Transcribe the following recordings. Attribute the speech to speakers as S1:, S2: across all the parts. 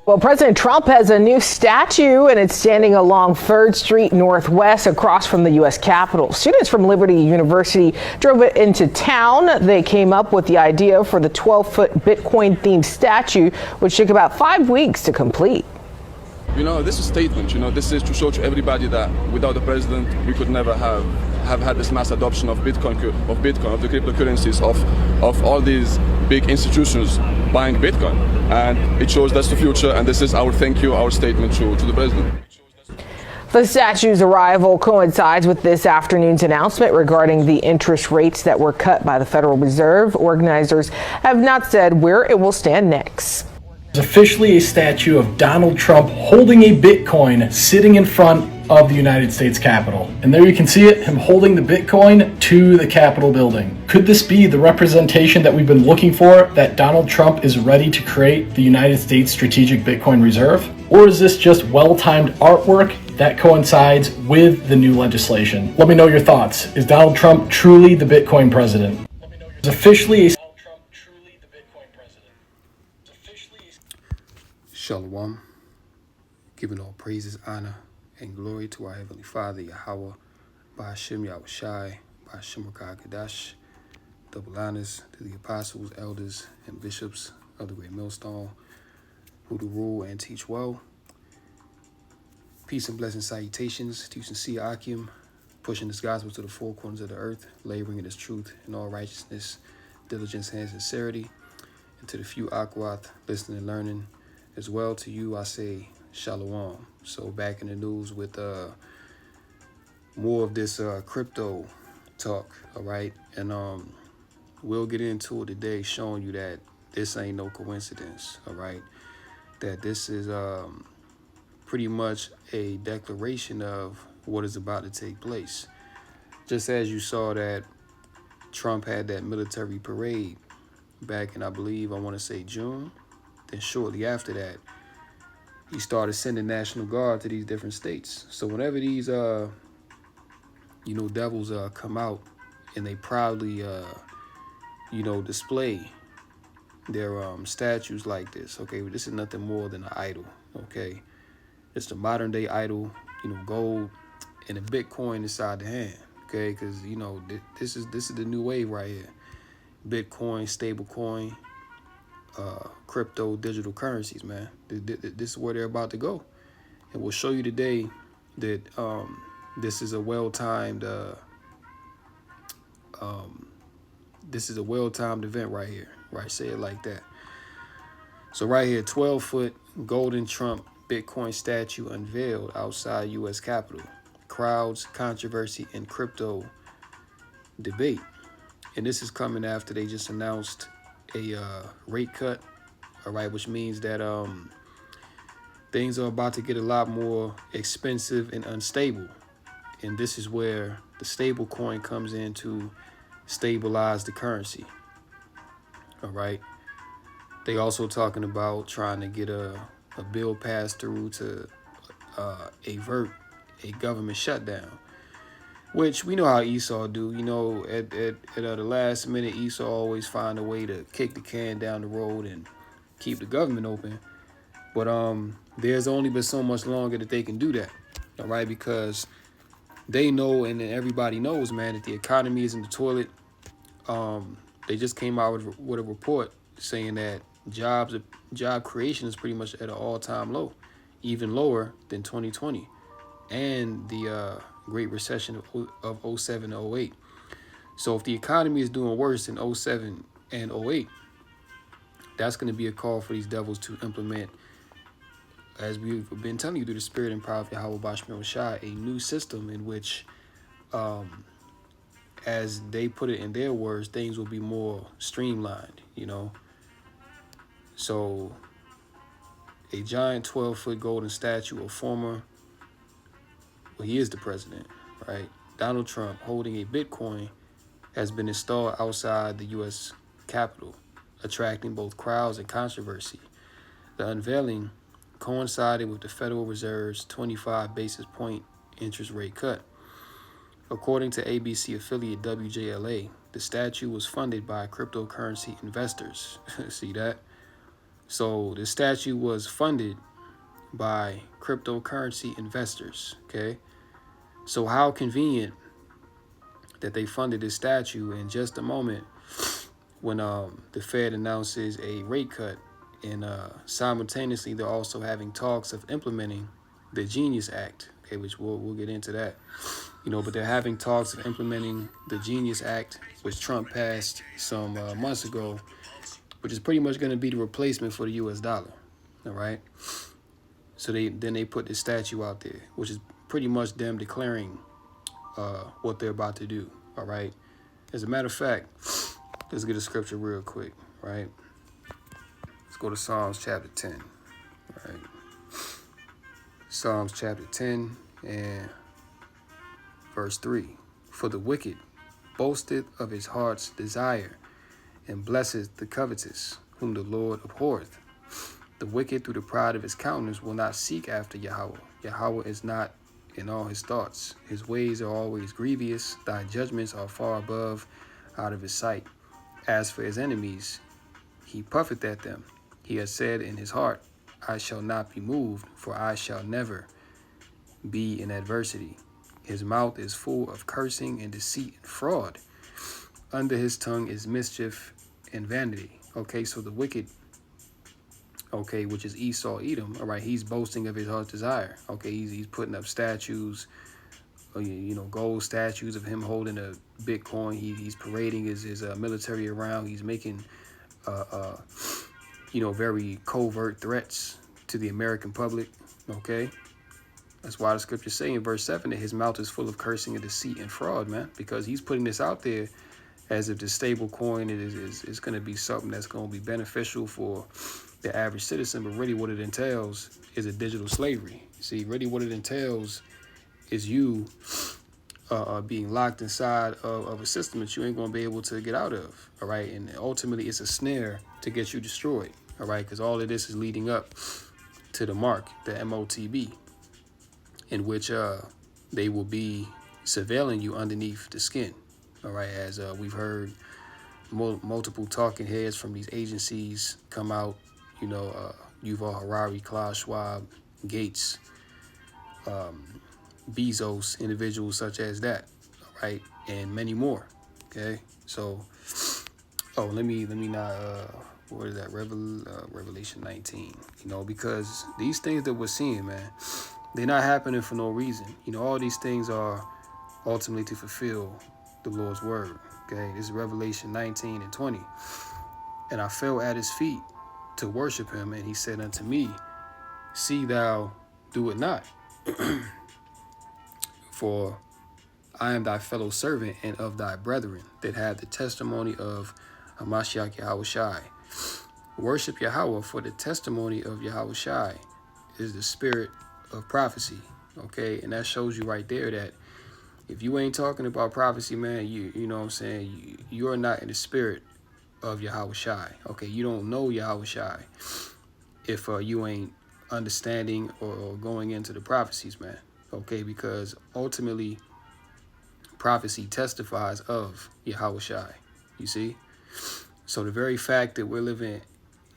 S1: Well, President Trump has a new statue, and it's standing along 3rd Street Northwest across from the U.S. Capitol. Students from Liberty University drove it into town. They came up with the idea for the 12-foot Bitcoin-themed statue, which took about 5 weeks to complete.
S2: You know, this is a statement. You know, this is to show to everybody that without the president, we could never have had this mass adoption of Bitcoin, of the cryptocurrencies, of all these big institutions buying Bitcoin. And it shows that's the future, and this is our thank you, our statement to the president.
S1: The statue's arrival coincides with this afternoon's announcement regarding the interest rates that were cut by the Federal Reserve. Organizers have not said where it will stand next.
S3: There's officially a statue of Donald Trump holding a Bitcoin sitting in front of the United States Capitol. And there you can see it, him holding the Bitcoin to the Capitol building. Could this be the representation that we've been looking for, that Donald Trump is ready to create the United States Strategic Bitcoin Reserve? Or is this just well-timed artwork that coincides with the new legislation? Let me know your thoughts. Is Donald Trump truly the Bitcoin president? There's officially a
S4: Shalom, giving all praises, honor, and glory to our Heavenly Father, Yahweh, Ba'ashem Yahushai, Ba'ashem Rakah Kadash. Double honors to the apostles, elders, and bishops of the great millstone, who do rule and teach well. Peace and blessing salutations to Sincere Akim, pushing this gospel to the four corners of the earth, laboring in its truth in all righteousness, diligence, and sincerity. And to the few Akwath, listening and learning, as well to you, I say shalom. So back in the news with more of this crypto talk, all right? And we'll get into it today, showing you that this ain't no coincidence, all right? That this is pretty much a declaration of what is about to take place. Just as you saw that Trump had that military parade back in, I believe, I want to say June. Then shortly after that, he started sending National Guard to these different states. So whenever these, devils come out and they proudly, display their statues like this, okay, this is nothing more than an idol, okay? It's the modern day idol, gold and a Bitcoin inside the hand, okay? Because, this is the new wave right here. Bitcoin, stable coin, crypto, digital currencies, man. This is where they're about to go. And we'll show you today that this is a well-timed event right here, right? Say it like that. So right here, 12-foot golden Trump Bitcoin statue unveiled outside U.S. Capitol. Crowds, controversy, and crypto debate. And this is coming after they just announced a rate cut, all right, which means that things are about to get a lot more expensive and unstable. And this is where the stable coin comes in to stabilize the currency, all right? They also talking about trying to get a bill passed through to avert a government shutdown, which we know how Esau do. At the last minute, Esau always find a way to kick the can down the road and keep the government open. But there's only been so much longer that they can do that, all right? Because they know, and everybody knows, man, that the economy is in the toilet. They just came out with a report saying that job creation is pretty much at an all-time low, even lower than 2020 and the Great Recession of 07 to 08. So if the economy is doing worse than 07 and 08, that's going to be a call for these devils to implement, as we've been telling you through the spirit and power of Yahweh Ba'ashem Yahushai, a new system in which, as they put it in their words, things will be more streamlined, So a giant 12-foot golden statue of he is the president, right? Donald Trump holding a Bitcoin has been installed outside the U.S. Capitol. attracting both crowds and controversy. The unveiling coincided with the Federal Reserve's 25 basis point interest rate cut. According to ABC affiliate WJLA, the statue was funded by cryptocurrency investors. See that? So the statue was funded by cryptocurrency investors. Okay. So how convenient that they funded this statue in just a moment when the Fed announces a rate cut, and simultaneously they're also having talks of implementing the Genius Act. Okay, which we'll get into that. But they're having talks of implementing the Genius Act, which Trump passed some months ago, which is pretty much going to be the replacement for the U.S. dollar. All right. So they put this statue out there, which is pretty much them declaring what they're about to do. All right. As a matter of fact, let's get a scripture real quick. Right. Let's go to Psalms chapter 10. All right. Psalms chapter 10 and verse 3. For the wicked boasteth of his heart's desire, and blesseth the covetous, whom the Lord abhorreth. The wicked through the pride of his countenance will not seek after Yahweh. Yahweh is not in all his thoughts. His ways are always grievous. Thy judgments are far above out of his sight. As for his enemies, he puffeth at them. He has said in his heart, I shall not be moved, for I shall never be in adversity. His mouth is full of cursing and deceit and fraud. Under his tongue is mischief and vanity. Okay, so the wicked, okay, which is Esau, Edom, all right, he's boasting of his heart's desire. Okay, he's putting up statues, gold statues of him holding a Bitcoin. He's parading his military around. He's making, very covert threats to the American public. Okay, that's why the scriptures say in verse 7 that his mouth is full of cursing and deceit and fraud, man, because he's putting this out there as if the stable coin is going to be something that's going to be beneficial for the average citizen. But really what it entails is a digital slavery. See, really what it entails is you being locked inside of a system that you ain't going to be able to get out of. All right. And ultimately it's a snare to get you destroyed. All right. Because all of this is leading up to the mark, the MOTB, in which they will be surveilling you underneath the skin. All right, as we've heard multiple talking heads from these agencies come out, Yuval Harari, Klaus Schwab, Gates, Bezos, individuals such as that, all right, and many more. Okay, so, let me not, what is that, Revelation 19, because these things that we're seeing, man, they're not happening for no reason. All these things are ultimately to fulfill the Lord's word. Okay, this is Revelation 19 and 20. And I fell at his feet to worship him, and he said unto me, see thou do it not, for I am thy fellow servant and of thy brethren that have the testimony of Hamashiach Yahushai. Worship Yahweh, for the testimony of Yahushai is the spirit of prophecy. Okay, and that shows you right there that if you ain't talking about prophecy, man, you know what I'm saying, you're not in the spirit of Yahushai. Okay, you don't know Yahushai if you ain't understanding or going into the prophecies, man. Okay, because ultimately prophecy testifies of Yahushai. You see? So the very fact that we're living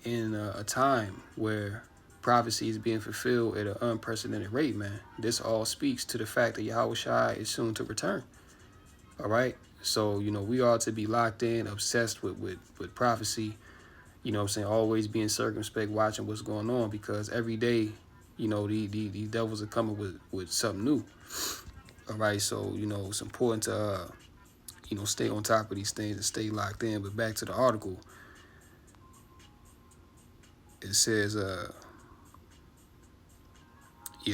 S4: in a time where prophecy is being fulfilled at an unprecedented rate, man, this all speaks to the fact that Yahushai is soon to return. All right. So, we ought to be locked in, obsessed with prophecy, always being circumspect, watching what's going on, because every day, these devils are coming with something new. All right. So, it's important to, stay on top of these things and stay locked in. But back to the article, it says,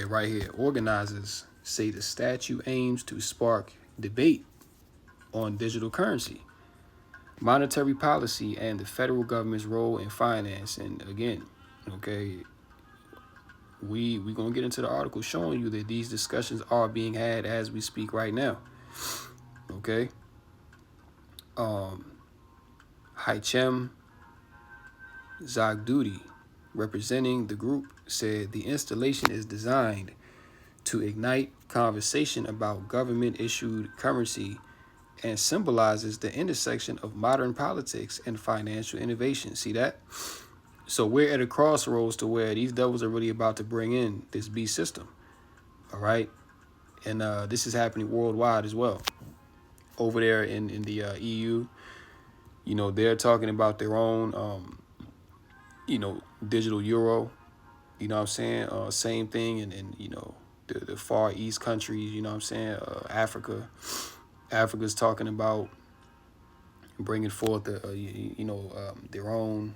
S4: right here. Organizers say the statue aims to spark debate on digital currency, monetary policy, and the federal government's role in finance. And again, okay, we're going to get into the article showing you that these discussions are being had as we speak right now. Okay. Haichem Zagdoudi, representing the group, said the installation is designed to ignite conversation about government-issued currency and symbolizes the intersection of modern politics and financial innovation. See that? So we're at a crossroads to where these devils are really about to bring in this beast system. All right. And this is happening worldwide as well. Over there in the EU, they're talking about their own, digital euro. You know what I'm saying? Same thing in the Far East countries, you know what I'm saying? Africa. Africa's talking about bringing forth their own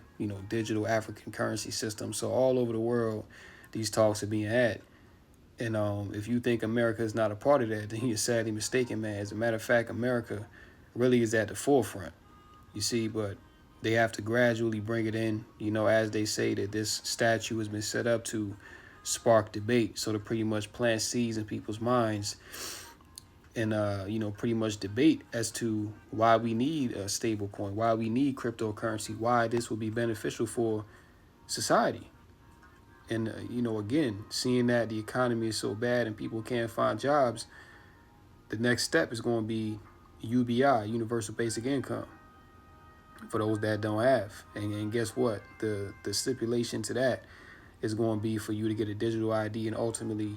S4: digital African currency system. So all over the world, these talks are being had. And if you think America is not a part of that, then you're sadly mistaken, man. As a matter of fact, America really is at the forefront, you see, but they have to gradually bring it in, as they say that this statue has been set up to spark debate. So to pretty much plant seeds in people's minds and, pretty much debate as to why we need a stable coin, why we need cryptocurrency, why this will be beneficial for society. And, again, seeing that the economy is so bad and people can't find jobs, the next step is going to be UBI, Universal Basic Income, for those that don't have. And guess what? The stipulation to that is going to be for you to get a digital ID, and ultimately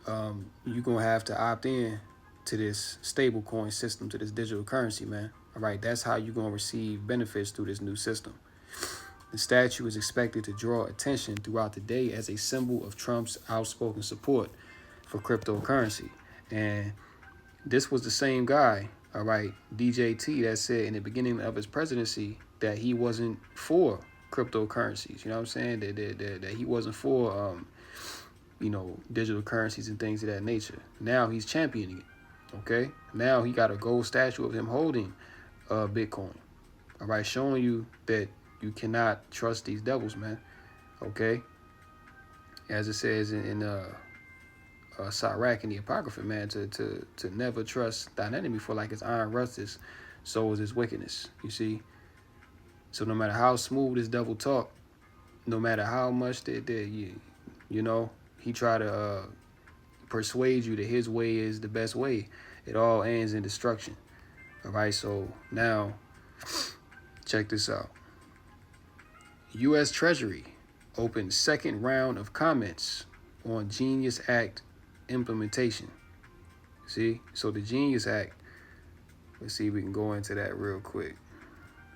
S4: you're going to have to opt in to this stable coin system, to this digital currency, man. All right, that's how you're going to receive benefits through this new system. The statue is expected to draw attention throughout the day as a symbol of Trump's outspoken support for cryptocurrency. And this was the same guy, all right, DJT, that said in the beginning of his presidency that he wasn't for cryptocurrencies. You know what I'm saying? That he wasn't for, digital currencies and things of that nature. Now he's championing it, okay? Now he got a gold statue of him holding Bitcoin, all right, showing you that you cannot trust these devils, man. Okay? As it says in Sirach in the Apocrypha, man, to never trust thine enemy, for like his iron rusteth, so is his wickedness. You see? So no matter how smooth this devil talk, no matter how much he try to persuade you that his way is the best way, it all ends in destruction. All right? So now, check this out. U.S. Treasury opened second round of comments on Genius Act implementation. See? So the Genius Act, let's see if we can go into that real quick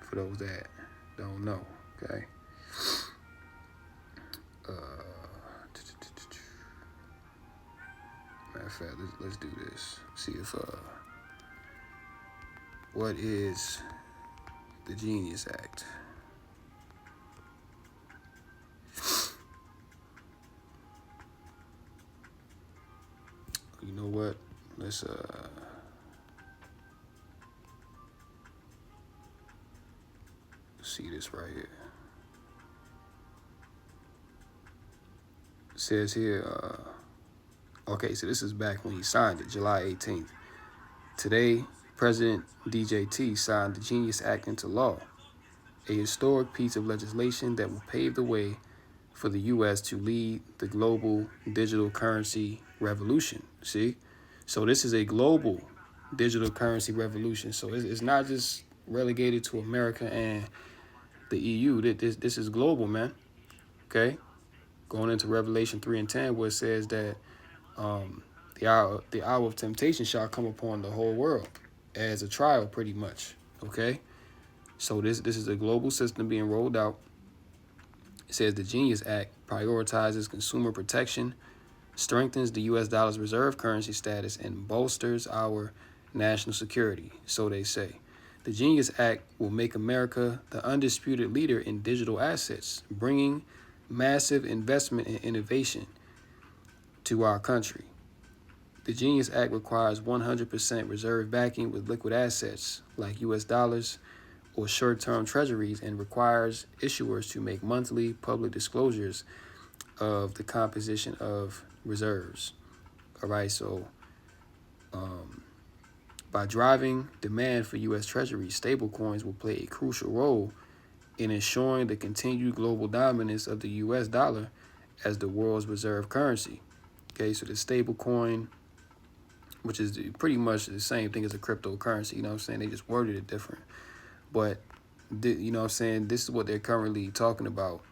S4: for those that don't know, okay? Matter of fact, let's do this. See if, what is the Genius Act? You know what? Let's see this right here. It says here, okay, so this is back when he signed it, July 18th. Today, President DJT signed the Genius Act into law, a historic piece of legislation that will pave the way for the U.S. to lead the global digital currency revolution. See? So this is a global digital currency revolution. So it's not just relegated to America and the EU. This is global, man. Okay? Going into Revelation 3 and 10, where it says that the hour of temptation shall come upon the whole world as a trial, pretty much. Okay? So this is a global system being rolled out. It says the Genius Act prioritizes consumer protection, strengthens the U.S. dollar's reserve currency status, and bolsters our national security, so they say. The Genius Act will make America the undisputed leader in digital assets, bringing massive investment and innovation to our country. The Genius Act requires 100% reserve backing with liquid assets like U.S. dollars or short-term treasuries, and requires issuers to make monthly public disclosures of the composition of reserves. All right, so by driving demand for U.S. Treasury, stablecoins will play a crucial role in ensuring the continued global dominance of the US dollar as the world's reserve currency. Okay, so the stable coin, which is pretty much the same thing as a cryptocurrency, you know what I'm saying? They just worded it different. But, you know what I'm saying? This is what they're currently talking about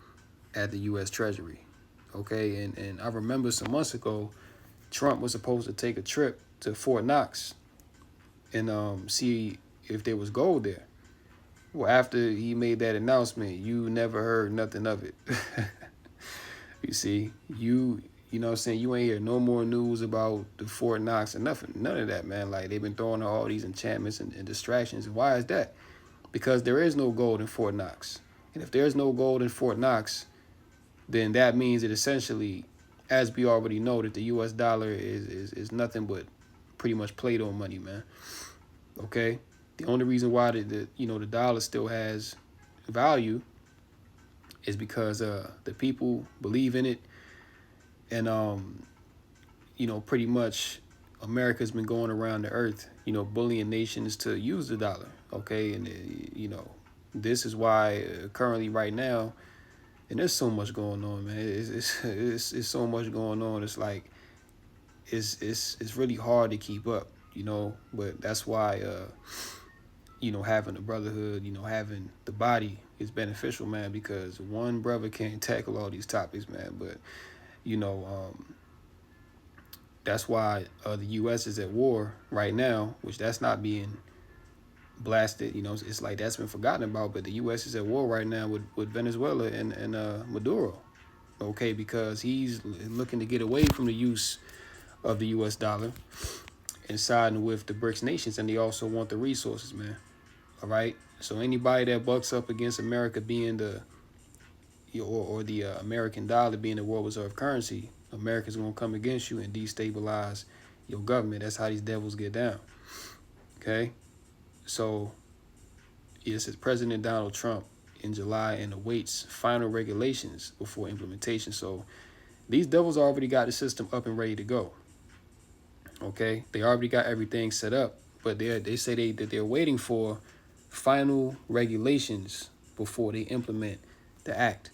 S4: at the US Treasury. Okay, and I remember some months ago, Trump was supposed to take a trip to Fort Knox and see if there was gold there. Well, after he made that announcement, you never heard nothing of it. You see, you know what I'm saying, you ain't hear no more news about the Fort Knox and nothing, none of that, man. Like, they've been throwing all these enchantments and distractions. Why is that? Because there is no gold in Fort Knox. And if there's no gold in Fort Knox, then that means that essentially, as we already know, that the US dollar is nothing but pretty much Play-Doh money, man. Okay? The only reason why the dollar still has value is because the people believe in it, and pretty much America's been going around the earth, bullying nations to use the dollar. Okay, and this is why currently right now, and there's so much going on, man. It's so much going on. It's like it's really hard to keep up, But that's why having the brotherhood, having the body is beneficial, man, because one brother can't tackle all these topics, man. But, that's why the U.S. is at war right now, which that's not being blasted. It's like that's been forgotten about. But the U.S. is at war right now with Venezuela and Maduro, okay, because he's looking to get away from the use of the U.S. dollar and siding with the BRICS nations, and they also want the resources, man. All right. So anybody that bucks up against America being the American dollar being the world reserve currency, America's gonna come against you and destabilize your government. That's how these devils get down. Okay. So this is President Donald Trump in July and awaits final regulations before implementation. So these devils already got the system up and ready to go. Okay, they already got everything set up, but they say that they're waiting for final regulations before they implement the act.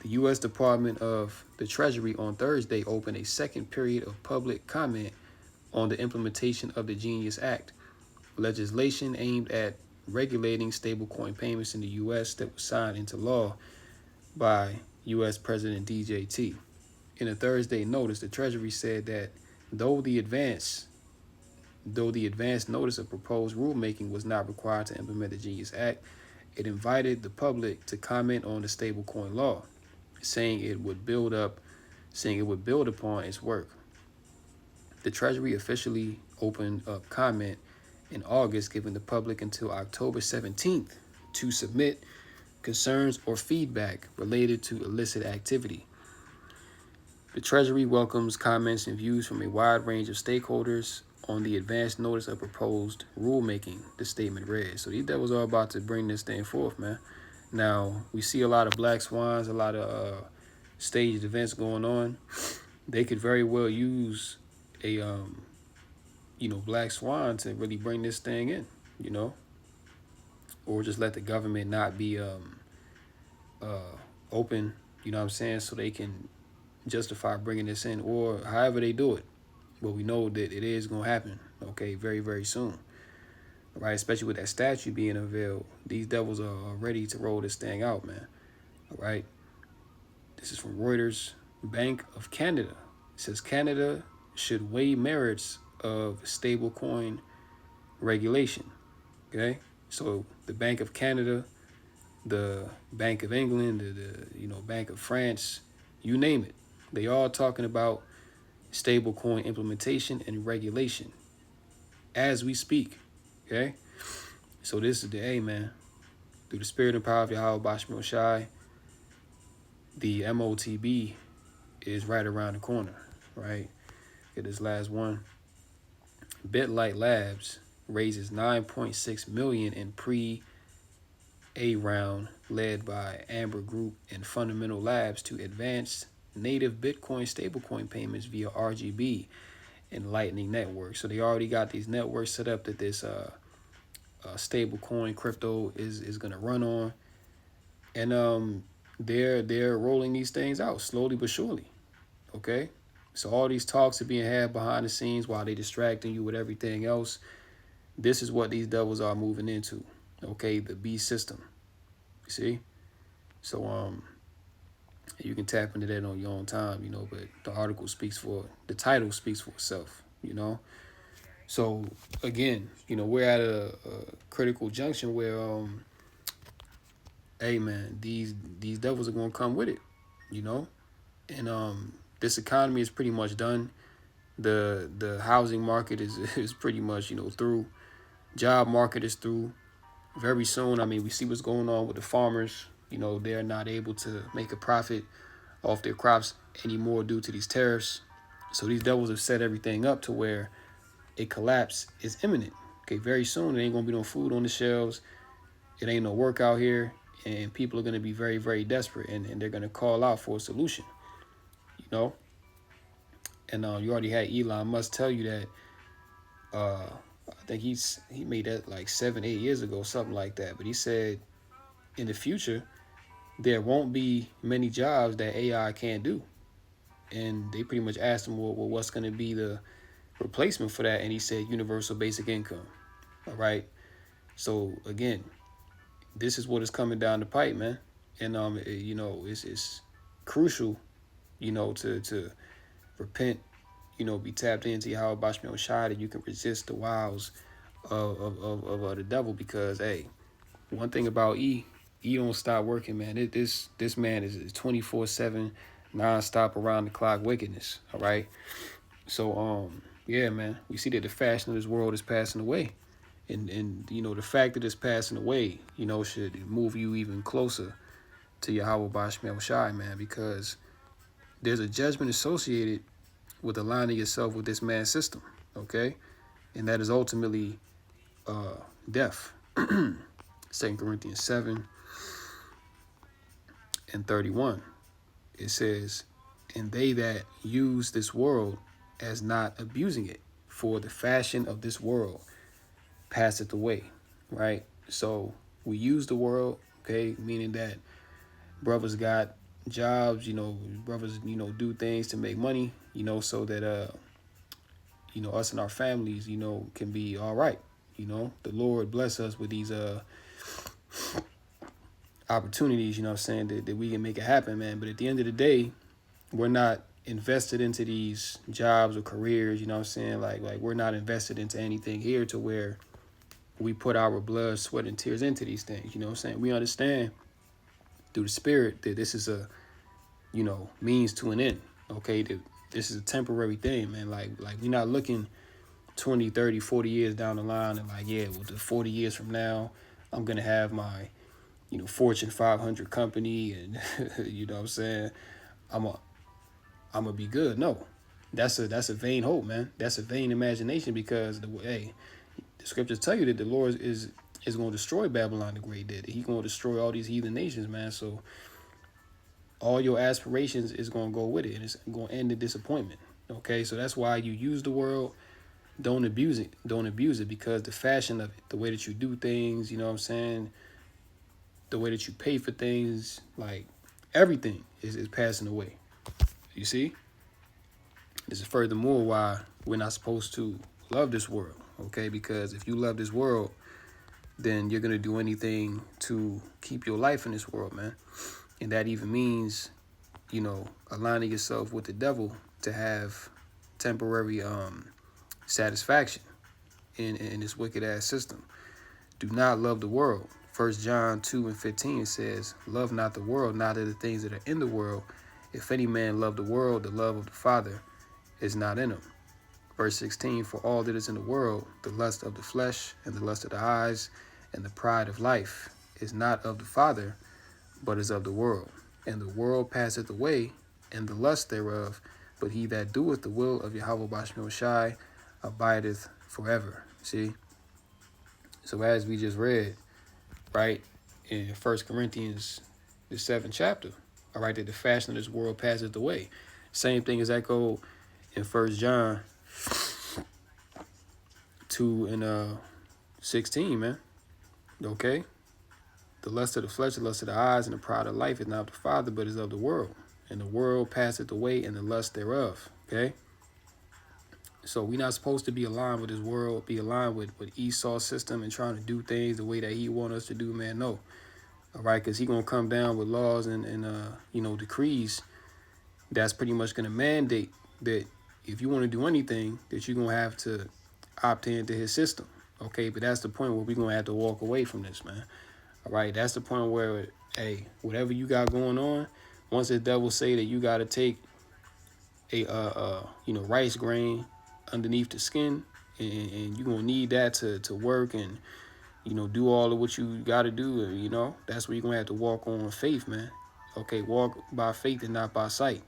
S4: The U.S. Department of the Treasury on Thursday opened a second period of public comment on the implementation of the Genius Act, legislation aimed at regulating stablecoin payments in the U.S. that was signed into law by U.S. President DJT. In a Thursday notice, the Treasury said that though the advance notice of proposed rulemaking was not required to implement the Genius Act, it invited the public to comment on the stablecoin law, saying it would build upon its work. The Treasury officially opened up comment in August, giving the public until October 17th to submit concerns or feedback related to illicit activity. The Treasury welcomes comments and views from a wide range of stakeholders on the advance notice of proposed rulemaking, the statement read. So these devils are about to bring this thing forth, man. Now, we see a lot of black swans, a lot of staged events going on. They could very well use a, black swan to really bring this thing in, or just let the government not be open, so they can justify bringing this in, or however they do it. But we know that it is going to happen, okay, very, very soon, right? Especially with that statue being unveiled. These devils are ready to roll this thing out, man, all right? This is from Reuters. Bank of Canada. It says Canada should weigh merits of stablecoin regulation, okay? So the Bank of Canada, the Bank of England, the Bank of France, you name it. They all talking about stablecoin implementation and regulation as we speak, okay? So this is the man. Through the spirit and power of Yahweh Bashmil Shai, the MOTB is right around the corner, right? Get this last one. BitLight Labs raises 9.6 million in pre-A round led by Amber Group and Fundamental Labs to advance native Bitcoin stablecoin payments via RGB and Lightning Network. So they already got these networks set up that this stablecoin crypto is going to run on. And they're rolling these things out slowly but surely. Okay, so all these talks are being had behind the scenes while they distracting you with everything else. This is what these devils are moving into. Okay, the beast system. You see? So you can tap into that on your own time, but the article speaks for the title speaks for itself. So again, we're at a critical junction where hey man, these devils are gonna come with it, you know? And this economy is pretty much done. The housing market is pretty much, through. Job market is through. Very soon, I mean, we see what's going on with the farmers. They're not able to make a profit off their crops anymore due to these tariffs. So these devils have set everything up to where a collapse is imminent. Okay, very soon, there ain't gonna be no food on the shelves. It ain't no work out here, and people are gonna be very, very desperate, and they're gonna call out for a solution. You know, and you already had Elon Musk tell you that. I think he made that like 7, 8 years ago, something like that. But he said in the future there won't be many jobs that AI can't do, and they pretty much asked him, well what's going to be the replacement for that, and he said universal basic income. All right, so again, this is what is coming down the pipe, man, and it's crucial, to repent, be tapped into Yahweh Bashmi Shai, that you can resist the wiles of the devil, because hey, one thing about E don't stop working, man. This man is 24/7 non-stop around the clock wickedness. All right, so yeah, man, we see that the fashion of this world is passing away, and the fact that it's passing away, should move you even closer to Yahweh Bashmi Shai, man, because there's a judgment associated with aligning yourself with this man's system, okay? And that is ultimately death. 2 Corinthians 7:31. It says, and they that use this world as not abusing it, for the fashion of this world passeth away, right? So we use the world, okay, meaning that brothers got jobs, brothers, do things to make money, so that us and our families, can be all right. The Lord bless us with these opportunities, that we can make it happen, man. But at the end of the day, we're not invested into these jobs or careers, like we're not invested into anything here to where we put our blood, sweat, and tears into these things. We understand through the spirit that this is a means to an end. Okay, this is a temporary thing, man. Like we're not looking 20, 30, 40 years down the line and the 40 years from now, I'm gonna have my Fortune 500 company, and what I'm saying, I'm gonna be good. No, that's a vain hope, man. That's a vain imagination, because the scriptures tell you that the Lord is going to destroy Babylon the Great, that He's going to destroy all these heathen nations, man. So all your aspirations is going to go with it, and it's going to end in disappointment. Okay, so that's why you use the world. Don't abuse it. Don't abuse it, because the fashion of it, the way that you do things, what I'm saying, the way that you pay for things, like everything is passing away. You see? This is furthermore why we're not supposed to love this world, okay? Because if you love this world, then you're going to do anything to keep your life in this world, man. And that even means, aligning yourself with the devil to have temporary satisfaction in this wicked ass system. Do not love the world. 1 John 2:15 says, love not the world, neither the things that are in the world. If any man love the world, the love of the Father is not in him. Verse 16, for all that is in the world, the lust of the flesh and the lust of the eyes and the pride of life is not of the Father, but is of the world. And the world passeth away, and the lust thereof, but he that doeth the will of Yahweh Bashmi Shai abideth forever. See? So as we just read, right, in 1 Corinthians, the 7th chapter, all right, that the fashion of this world passeth away. Same thing is echoed in 1 John 2:16, man. Okay? the lust of the flesh, the lust of the eyes, and the pride of life is not of the Father, but is of the world. And the world passeth away, and the lust thereof. Okay? So we're not supposed to be aligned with this world, be aligned with Esau's system and trying to do things the way that he want us to do, man. No. All right? Because he going to come down with laws and decrees that's pretty much going to mandate that if you want to do anything, that you're going to have to opt into his system. Okay? But that's the point where we're going to have to walk away from this, man. All right? That's the point where, hey, whatever you got going on, once the devil say that you got to take a rice grain underneath the skin, and you're gonna need that to work and do all of what you got to do. That's where you're gonna have to walk on faith, man. Okay, walk by faith and not by sight.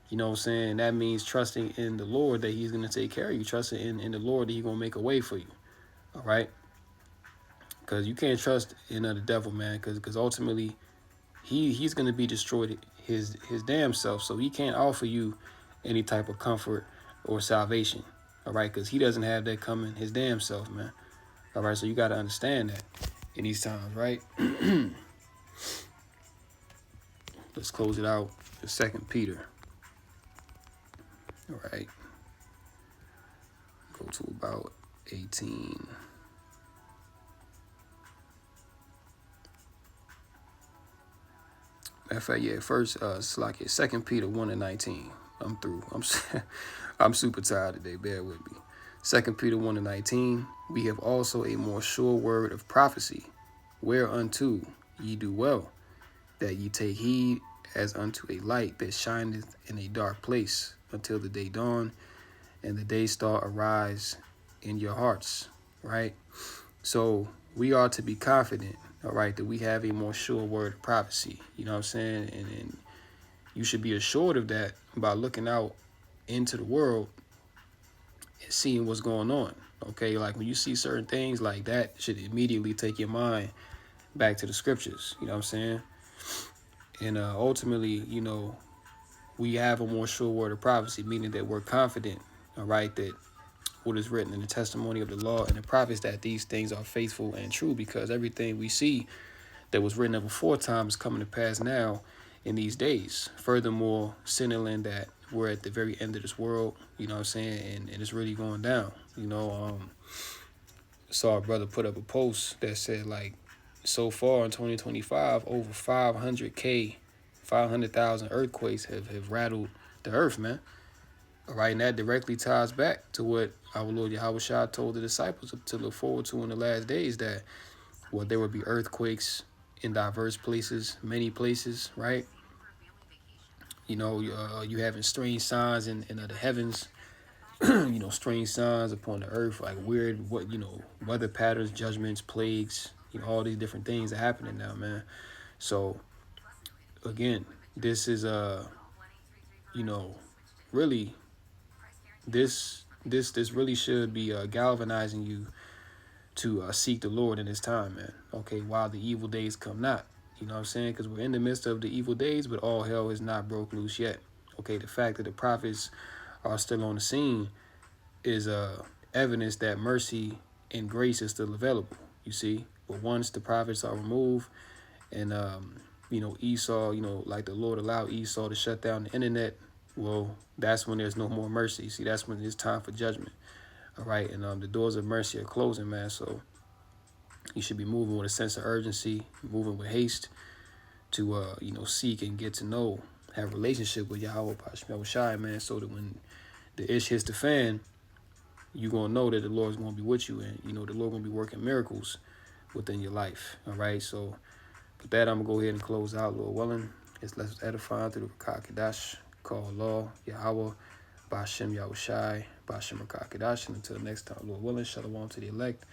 S4: You know what I'm saying? That means trusting in the Lord that he's gonna take care of you, trusting in the Lord that he's gonna make a way for you. All right, because you can't trust in the devil, man, because ultimately he's gonna be destroyed his damn self, so he can't offer you any type of comfort or salvation. All right, because he doesn't have that coming his damn self, man. All right, so you got to understand that in these times, right? Let's close it out. The 2 Peter. All right. Go to about 18. Matter of fact, yeah, first, it's like 2 Peter 1:19. I'm through. I'm super tired today. Bear with me. 2 Peter 1:19. We have also a more sure word of prophecy, whereunto ye do well, that ye take heed as unto a light that shineth in a dark place, until the day dawn and the day star arise in your hearts. Right? So we are to be confident, all right, that we have a more sure word of prophecy. You know what I'm saying? And you should be assured of that by looking out into the world and seeing what's going on. Okay, like when you see certain things like that, should immediately take your mind back to the scriptures. You know what I'm saying? And ultimately, we have a more sure word of prophecy, meaning that we're confident, all right, that what is written in the testimony of the law and the prophets, that these things are faithful and true, because everything we see that was written of before time is coming to pass now in these days. Furthermore, signaling that we're at the very end of this world, you know what I'm saying, and it's really going down. Saw a brother put up a post that said, like, so far in 2025, over 500,000 earthquakes have rattled the earth, man. All right, and that directly ties back to what our Lord Yahushua told the disciples to look forward to in the last days, that there would be earthquakes in diverse places, many places, right? You having strange signs in the heavens, strange signs upon the earth, like weird, weather patterns, judgments, plagues, all these different things are happening now, man. So again, this is really, this really should be galvanizing you to seek the Lord in this time, man. Okay, while the evil days come not. You know what I'm saying? Because we're in the midst of the evil days, but all hell is not broke loose yet. Okay, the fact that the prophets are still on the scene is evidence that mercy and grace is still available, you see. But once the prophets are removed and, Esau, like the Lord allowed Esau to shut down the internet, well, that's when there's no more mercy. See, that's when it's time for judgment. All right, and the doors of mercy are closing, man. So you should be moving with a sense of urgency, moving with haste to, seek and get to know, have a relationship with Yahweh Shai, man, so that when the ish hits the fan, you're going to know that the Lord's going to be with you, and, the Lord going to be working miracles within your life. All right, so with that, I'm going to go ahead and close out, Lord willing. Let's edify through the Rakah call law, Yahweh, Bashem Yahushai, Bashem Rakah. And until next time, Lord willing, shalom to the elect.